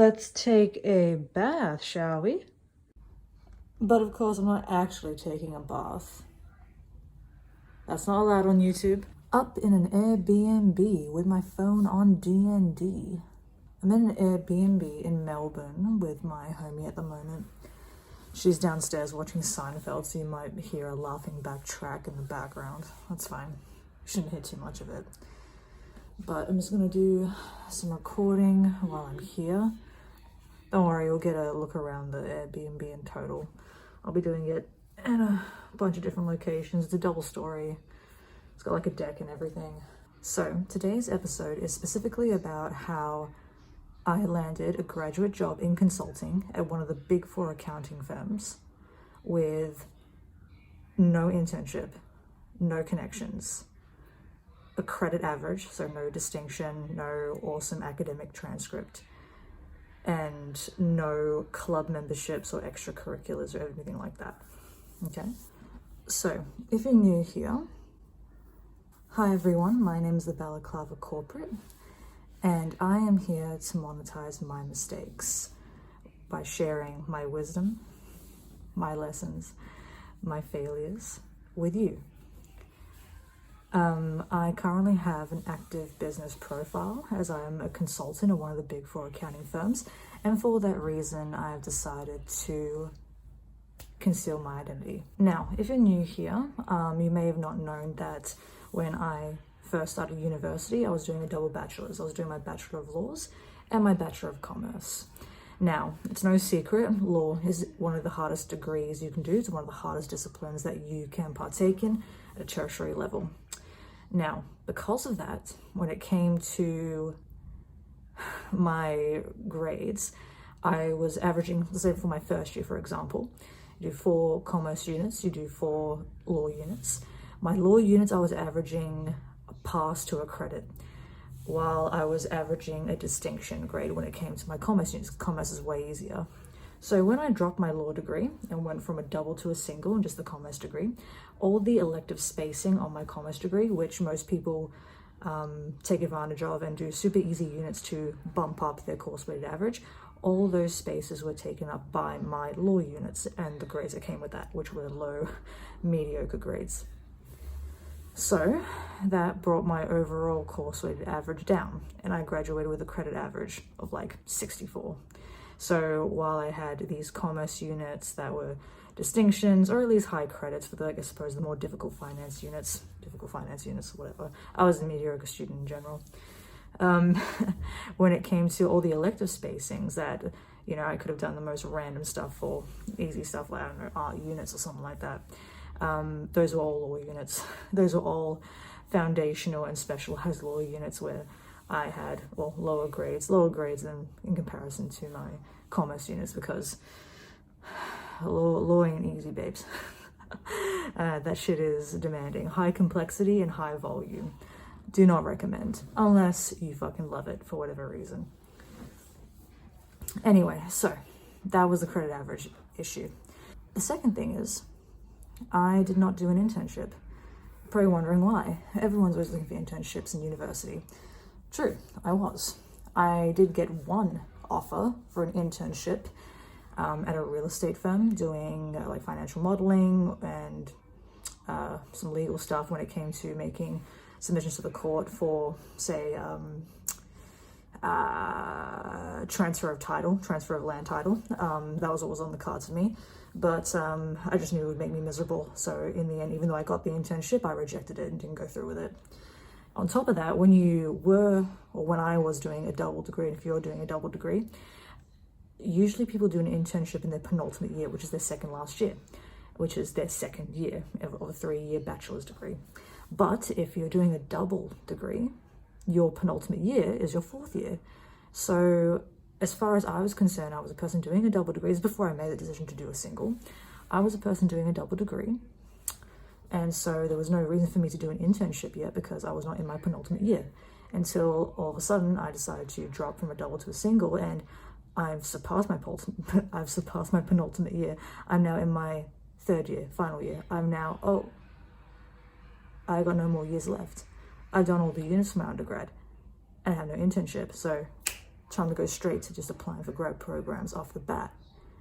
Let's take a bath, shall we? But of course, I'm not actually taking a bath. That's not allowed on YouTube. Up in an Airbnb with my phone on DND. I'm in an Airbnb in Melbourne with my homie at the moment. She's downstairs watching Seinfeld, so you might hear a laughing back track in the background. That's fine. Shouldn't hear too much of it. But I'm just gonna do some recording while I'm here. Don't worry, you'll get a look around the Airbnb in total. I'll be doing it in a bunch of different locations. It's a double story. It's got like a deck and everything. So today's episode is specifically about how I landed a graduate job in consulting at one of the big four accounting firms with no internship, no connections, a credit average, so no distinction, no awesome academic transcript, and no club memberships or extracurriculars or anything like that. Okay, so if you're new here, hi everyone, my name is the Balaclava Corporate, and I am here to monetize my mistakes by sharing my wisdom, my lessons, my failures with you. I currently have an active business profile as I am a consultant at one of the big four accounting firms, and for that reason I have decided to conceal my identity. Now, if you're new here, you may have not known that when I first started university, I was doing a double bachelor's. I was doing my Bachelor of Laws and my Bachelor of Commerce. Now, it's no secret, law is one of the hardest degrees you can do. It's one of the hardest disciplines that you can partake in at a tertiary level. Now, because of that, when it came to my grades, I was averaging, let's say for my first year, for example, you do 4 commerce units, you do 4 law units. My law units, I was averaging a pass to a credit, while I was averaging a distinction grade when it came to my commerce units. Commerce is way easier. So when I dropped my law degree and went from a double to a single and just the commerce degree, all the elective spacing on my commerce degree, which most people take advantage of and do super easy units to bump up their course weighted average, all those spaces were taken up by my law units and the grades that came with that, which were low, mediocre grades. So that brought my overall course weighted average down, and I graduated with a credit average of like 64. So while I had these commerce units that were distinctions, or at least high credits for the, I suppose, the more difficult finance units, whatever, I was a mediocre student in general. When it came to all the elective spacings that, you know, I could have done the most random stuff or easy stuff, like, I don't know, art units or something like that. Those were all law units. Those were all foundational and specialized law units where I had, well, lower grades than in comparison to my commerce units, because law ain't easy, babes. That shit is demanding. High complexity and high volume. Do not recommend, unless you fucking love it for whatever reason. Anyway, so that was the credit average issue. The second thing is, I did not do an internship. Probably wondering why. Everyone's always looking for internships in university. True, I was. I did get one offer for an internship at a real estate firm doing like financial modeling and some legal stuff when it came to making submissions to the court for, say, transfer of land title. That was what was on the cards for me. But I just knew it would make me miserable. So in the end, even though I got the internship, I rejected it and didn't go through with it. On top of that, when I was doing a double degree, and if you're doing a double degree, usually people do an internship in their penultimate year, which is their second last year, which is their second year of a 3-year bachelor's degree. But if you're doing a double degree, your penultimate year is your 4th year. So as far as I was concerned, I was a person doing a double degree. This is before I made the decision to do a single. I was a person doing a double degree. And so there was no reason for me to do an internship yet, because I was not in my penultimate year, until all of a sudden I decided to drop from a double to a single, and I've surpassed my penultimate year. I'm now in my 3rd year, final year. I got no more years left. I've done all the units for my undergrad and I have no internship. So time to go straight to just applying for grad programs off the bat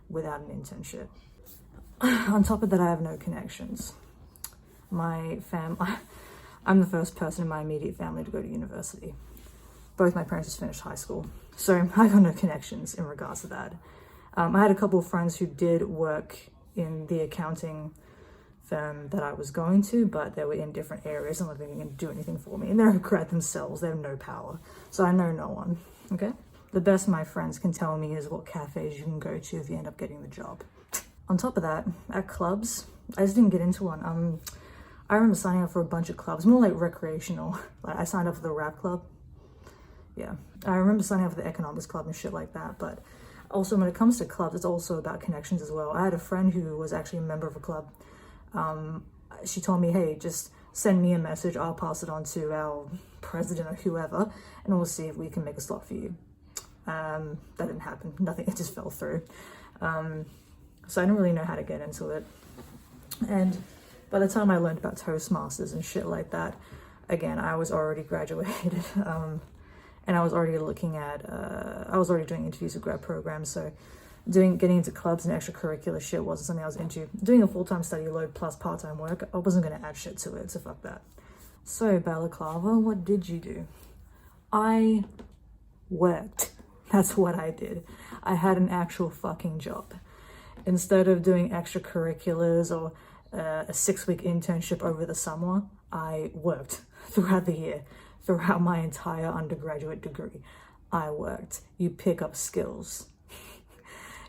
without an internship. On top of that, I have no connections. I'm the first person in my immediate family to go to university. Both my parents just finished high school, so I got no connections in regards to that. I had a couple of friends who did work in the accounting firm that I was going to, but they were in different areas and they weren't going to do anything for me. And they're a grad themselves, they have no power. So I know no one, okay? The best my friends can tell me is what cafes you can go to if you end up getting the job. On top of that, at clubs, I just didn't get into one. I remember signing up for a bunch of clubs, more like recreational. Like I signed up for the rap club. Yeah, I remember signing up for the economics club and shit like that. But also when it comes to clubs, it's also about connections as well. I had a friend who was actually a member of a club. She told me, hey, just send me a message. I'll pass it on to our president or whoever, and we'll see if we can make a slot for you. That didn't happen. Nothing, it just fell through. So I didn't really know how to get into it. And by the time I learned about Toastmasters and shit like that, again, I was already graduated. And I was already looking at, I was already doing interviews with grad programs. So getting into clubs and extracurricular shit wasn't something I was into. Doing a full-time study load plus part-time work, I wasn't going to add shit to it, so fuck that. So balaclava, what did you do? I worked. That's what I did. I had an actual fucking job. Instead of doing extracurriculars or a 6-week internship over the summer, I worked throughout the year, throughout my entire undergraduate degree. I worked. You pick up skills.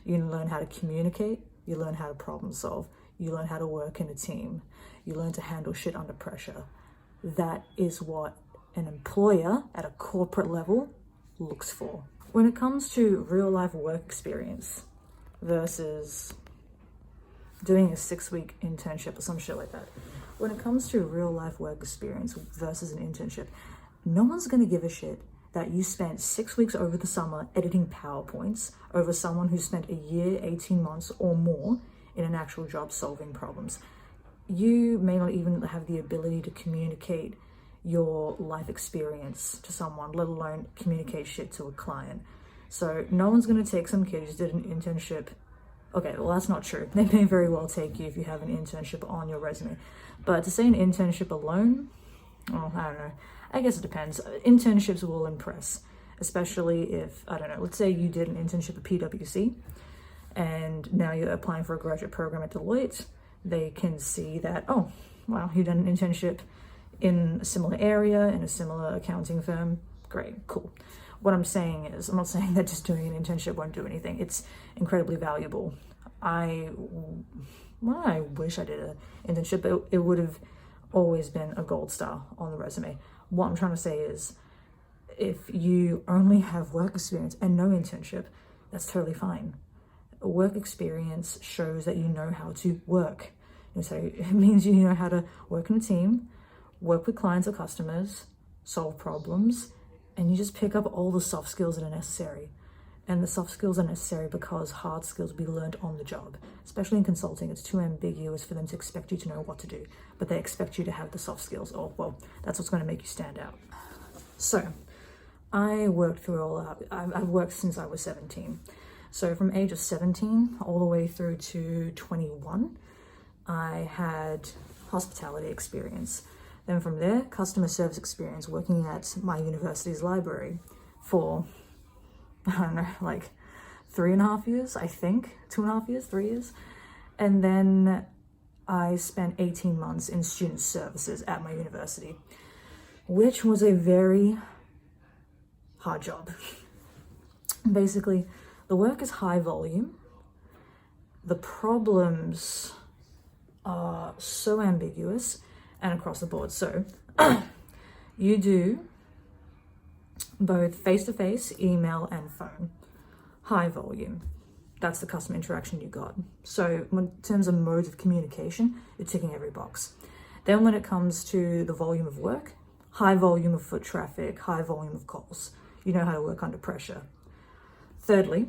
You learn how to communicate. You learn how to problem solve. You learn how to work in a team. You learn to handle shit under pressure. That is what an employer at a corporate level looks for. When it comes to real life work experience versus doing a 6-week internship or some shit like that, when it comes to real life work experience versus an internship, no one's gonna give a shit that you spent 6 weeks over the summer editing PowerPoints over someone who spent a year, 18 months or more in an actual job solving problems. You may not even have the ability to communicate your life experience to someone, let alone communicate shit to a client. So no one's gonna take some kid who just did an internship. Okay, well that's not true. They may very well take you if you have an internship on your resume. But to say an internship alone, oh, I don't know. I guess it depends. Internships will impress, especially if, I don't know, let's say you did an internship at PwC and now you're applying for a graduate program at Deloitte. They can see that, oh, wow, you've done an internship in a similar area, in a similar accounting firm. Great, cool. What I'm saying is, I'm not saying that just doing an internship won't do anything. It's incredibly valuable. I wish I did an internship, but it would have always been a gold star on the resume. What I'm trying to say is, if you only have work experience and no internship, that's totally fine. Work experience shows that you know how to work. And so it means you know how to work in a team, work with clients or customers, solve problems, and you just pick up all the soft skills that are necessary. And the soft skills are necessary because hard skills will be learned on the job. Especially in consulting, it's too ambiguous for them to expect you to know what to do, but they expect you to have the soft skills. Oh, well, that's what's going to make you stand out. So I worked through all that. I've worked since I was 17. So from age of 17 all the way through to 21, I had hospitality experience. Then from there, customer service experience working at my university's library for, I don't know, like 3.5 years, I think, 2.5 years, 3 years. And then I spent 18 months in student services at my university, which was a very hard job. Basically, the work is high volume. The problems are so ambiguous and across the board. So you do both face-to-face, email, and phone. High volume. That's the customer interaction you got. So in terms of modes of communication, you're ticking every box. Then when it comes to the volume of work, high volume of foot traffic, high volume of calls. You know how to work under pressure. Thirdly,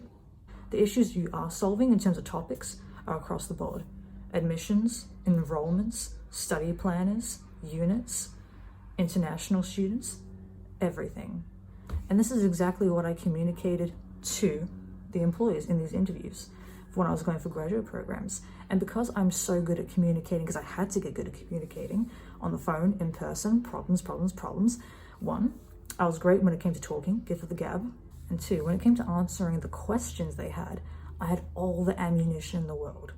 the issues you are solving in terms of topics are across the board. Admissions, enrollments, study planners, units, international students, everything. And this is exactly what I communicated to the employers in these interviews when I was going for graduate programs. And because I'm so good at communicating, because I had to get good at communicating on the phone, in person, problems. One, I was great when it came to talking, gift of the gab. And two, when it came to answering the questions they had, I had all the ammunition in the world.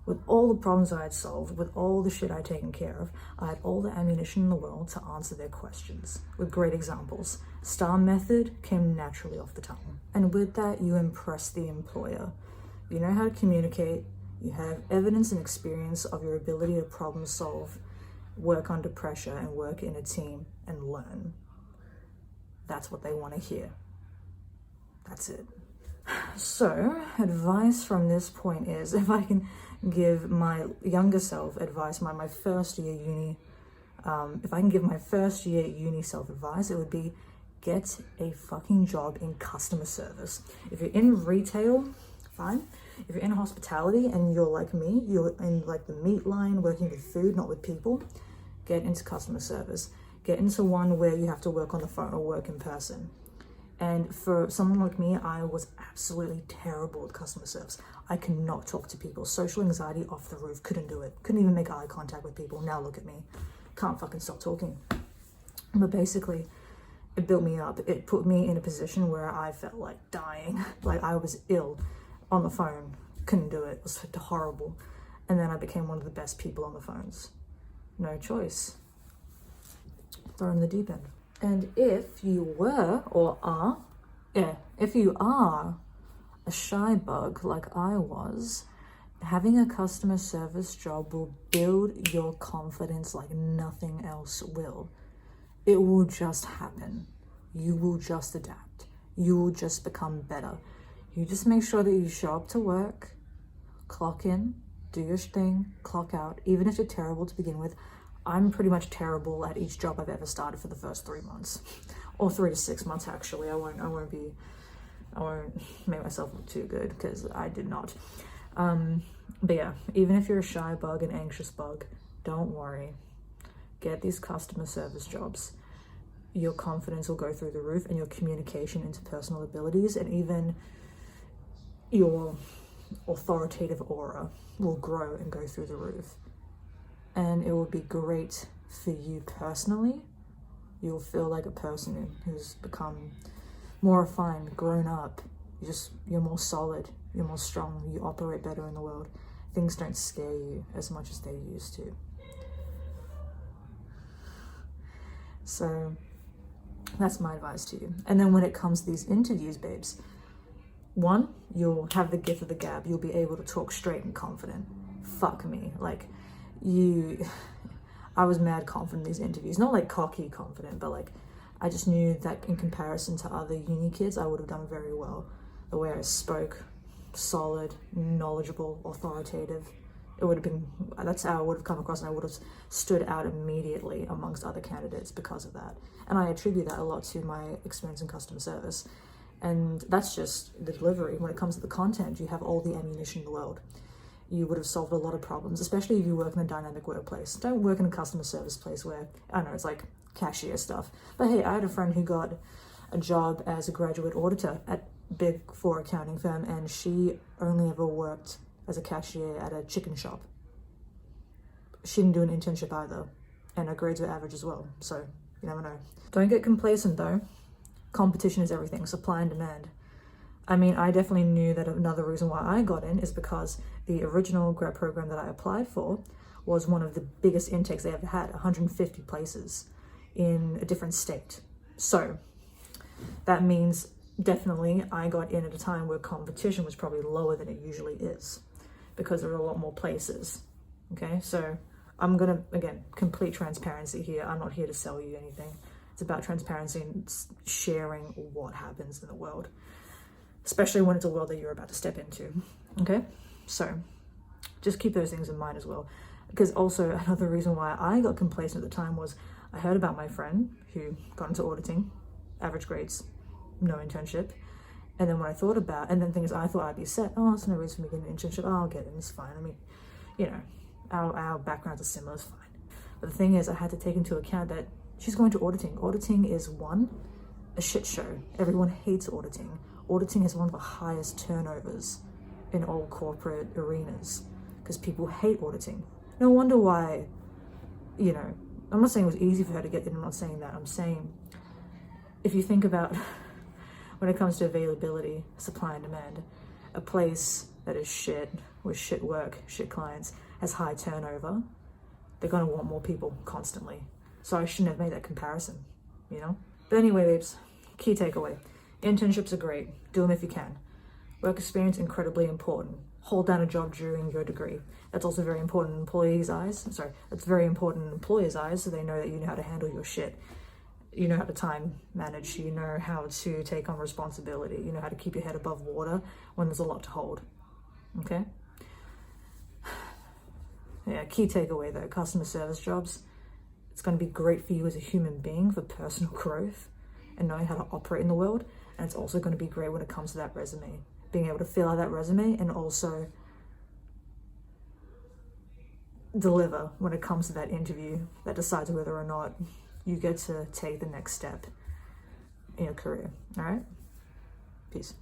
With all the problems I had solved, with all the shit I'd taken care of, I had all the ammunition in the world to answer their questions with great examples. STAR method came naturally off the tongue. And with that, you impress the employer. You know how to communicate, you have evidence and experience of your ability to problem solve, work under pressure, and work in a team and learn. That's what they want to hear. That's it. So, advice from this point is, if I can give my younger self advice, my first year uni, if I can give my first year uni self advice, it would be get a fucking job in customer service. If you're in retail, fine. If you're in hospitality and you're like me, you're in like the meat line, working with food, not with people, get into customer service. Get into one where you have to work on the phone or work in person. And for someone like me, I was absolutely terrible at customer service. I could not talk to people. Social anxiety off the roof, couldn't do it. Couldn't even make eye contact with people. Now look at me. Can't fucking stop talking. But basically, it built me up. It put me in a position where I felt like dying. Like I was ill on the phone. Couldn't do it. It was horrible. And then I became one of the best people on the phones. No choice. Throw in the deep end. And if you were or are, if you are a shy bug like I was, having a customer service job will build your confidence like nothing else will. It will just happen. You will just adapt. You will just become better. You just make sure that you show up to work, clock in, do your thing, clock out, even if you're terrible to begin with. I'm pretty much terrible at each job I've ever started for the first 3 months, or 3 to 6 months actually. I won't make myself look too good because I did not. But yeah, even if you're a shy bug, an anxious bug, don't worry. Get these customer service jobs. Your confidence will go through the roof, and your communication, interpersonal abilities, and even your authoritative aura will grow and go through the roof. And it will be great for you personally. You'll feel like a person who's become more refined, grown up. You're more solid, you're more strong, you operate better in the world. Things don't scare you as much as they used to. So that's my advice to you. And then when it comes to these interviews, babes, one, you'll have the gift of the gab. You'll be able to talk straight and confident. Fuck me. I was mad confident in these interviews. Not like cocky confident, but like I just knew that in comparison to other uni kids, I would have done very well. The way I spoke, solid, knowledgeable, authoritative. That's how I would have come across, and I would have stood out immediately amongst other candidates because of that. And I attribute that a lot to my experience in customer service. And that's just the delivery. When it comes to the content, you have all the ammunition in the world. You would have solved a lot of problems, especially if you work in a dynamic workplace. Don't work in a customer service place where, I don't know, it's like cashier stuff. But hey, I had a friend who got a job as a graduate auditor at Big Four accounting firm, and she only ever worked as a cashier at a chicken shop. She didn't do an internship either, and her grades were average as well, so you never know. Don't get complacent though. Competition is everything, supply and demand. I mean, I definitely knew that another reason why I got in is because the original grad program that I applied for was one of the biggest intakes they ever had, 150 places in a different state. So that means definitely I got in at a time where competition was probably lower than it usually is because there are a lot more places. Okay, so I'm gonna, again, complete transparency here. I'm not here to sell you anything. It's about transparency and sharing what happens in the world, especially when it's a world that you're about to step into. Okay, so just keep those things in mind as well. Because also another reason why I got complacent at the time was I heard about my friend who got into auditing, average grades, no internship. And then when I thought about, and then things I thought I'd be set. Oh, there's no reason for me to get an internship. Oh, I'll get it. It's fine. I mean, you know, our backgrounds are similar. It's fine. But the thing is, I had to take into account that she's going to auditing. Auditing is one, a shit show. Everyone hates auditing. Auditing is one of the highest turnovers in all corporate arenas because people hate auditing. No wonder why, you know, I'm not saying it was easy for her to get in, I'm not saying that. I'm saying if you think about when it comes to availability, supply and demand, a place that is shit, with shit work, shit clients, has high turnover, they're gonna want more people constantly. So I shouldn't have made that comparison, you know? But anyway, babes, key takeaway. Internships are great, do them if you can. Work experience, incredibly important. Hold down a job during your degree. That's also very important in employees' eyes. That's very important in employers' eyes, so they know that you know how to handle your shit. You know how to time manage, you know how to take on responsibility, you know how to keep your head above water when there's a lot to hold, okay? Yeah, key takeaway though, customer service jobs, it's gonna be great for you as a human being for personal growth and knowing how to operate in the world. And it's also gonna be great when it comes to that resume, being able to fill out that resume and also deliver when it comes to that interview that decides whether or not you get to take the next step in your career. All right? Peace.